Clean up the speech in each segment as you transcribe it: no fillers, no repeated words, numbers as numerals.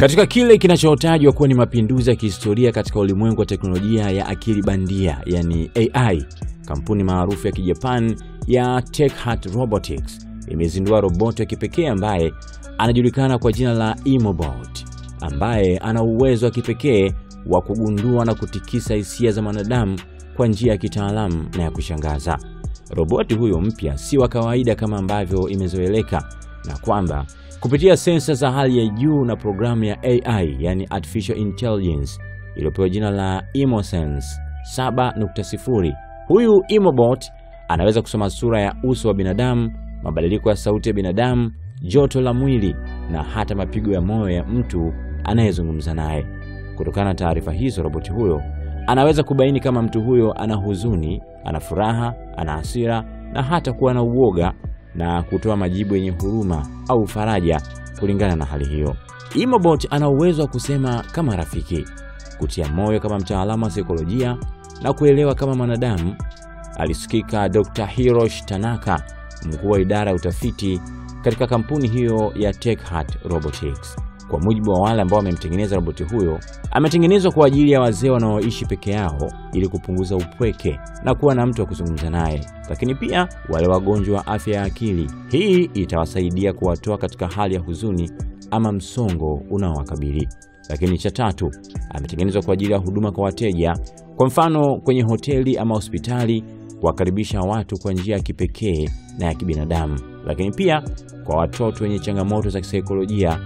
Katika kile kinachotajwa kuwa ni mapinduzi ya kihistoria katika ulimwengu wa teknolojia ya akili bandia, yani AI, kampuni maarufu ya Kijapan ya TechHat Robotics imezindua roboti ya kipekee ambaye anajulikana kwa jina la Imobot, ambaye ana uwezo wa kipekee wa kugundua na kutikisa hisia za wanadamu kwa njia ya kitaalamu na ya kushangaza. Roboti huyo mpya si wa kawaida kama ambavyo imezoeleka, na kwamba kupitia sensa za hali ya juu na programu ya AI, yani Artificial Intelligence, iliyopewa jina la ImoSense 7.0, huyu Imobot anaweza kusoma sura ya uso wa binadamu, mabadiliko ya sauti ya binadamu, joto la mwili na hata mapigo ya moyo ya mtu anayezungumza naye. Kutokana na taarifa hizo, roboti huyo anaweza kubaini kama mtu huyo ana huzuni, ana furaha, ana hasira na hata kuwa na uoga, na kutoa majibu yenye huruma au faraja kulingana na hali hiyo. Imobot ana uwezo wa kusema kama rafiki, kutia moyo kama mtaalamu wa saikolojia na kuelewa kama mwanadamu, alisikika Dr. Hiroshi Tanaka, mkuu wa idara ya utafiti katika kampuni hiyo ya TechHat Robotics. Kwa mujibu wa wale ambao wamemtengeneza roboti huyo, ametengenezwa kwa ajili ya wazee wanaoishi peke yao ili kupunguza upweke na kuwa na mtu wa kuzungumza naye, lakini pia wale wagonjwa wa afya ya akili. Hii itawasaidia kuwatoa katika hali ya huzuni ama msongo unaowakabili. Lakini cha tatu, ametengenezwa kwa ajili ya huduma kwa wateja, kwa mfano kwenye hoteli ama hospitali, kuwakaribisha watu kwa njia ya kipekee na ya kibinadamu, lakini pia kwa watoto wenye changamoto za kisaikolojia,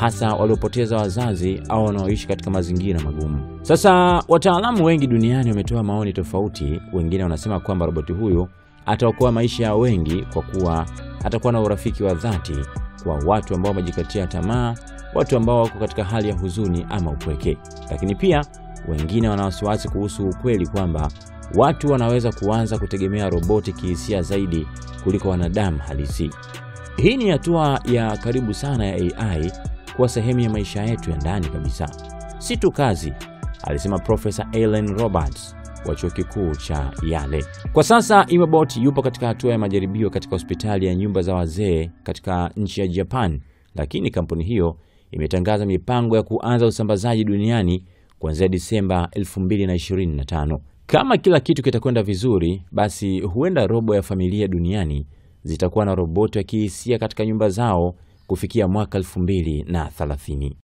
hasa waliopoteza wazazi au wanaoishi katika mazingira magumu. Sasa wataalamu wengi duniani wametoa maoni tofauti. Wengine wanasema kwamba roboti huyu ataokoa maisha ya wengi kwa kuwa atakuwa na urafiki wa dhati kwa watu ambao wamejikatia tamaa, watu ambao wako katika hali ya huzuni ama upweke. Lakini pia wengine wana wasiwasi kuhusu ukweli kwamba watu wanaweza kuanza kutegemea roboti kihisia zaidi kuliko wanadamu halisi. Hii ni hatua ya karibu sana ya AI kuwa sehemu ya maisha yetu ya ndani kabisa, si tu kazi, alisema Profesa Ellen Roberts wa chuo kikuu cha Yale. Kwa sasa Imobot yupo katika hatua ya majaribio katika hospitali ya nyumba za wazee katika nchi ya Japan, lakini kampuni hiyo imetangaza mipango ya kuanza usambazaji duniani kuanzia Disemba 2025. Kama kila kitu kitakwenda vizuri, basi huenda robo ya familia duniani zitakuwa na roboti ya kihisia katika nyumba zao kufikia mwaka 2030.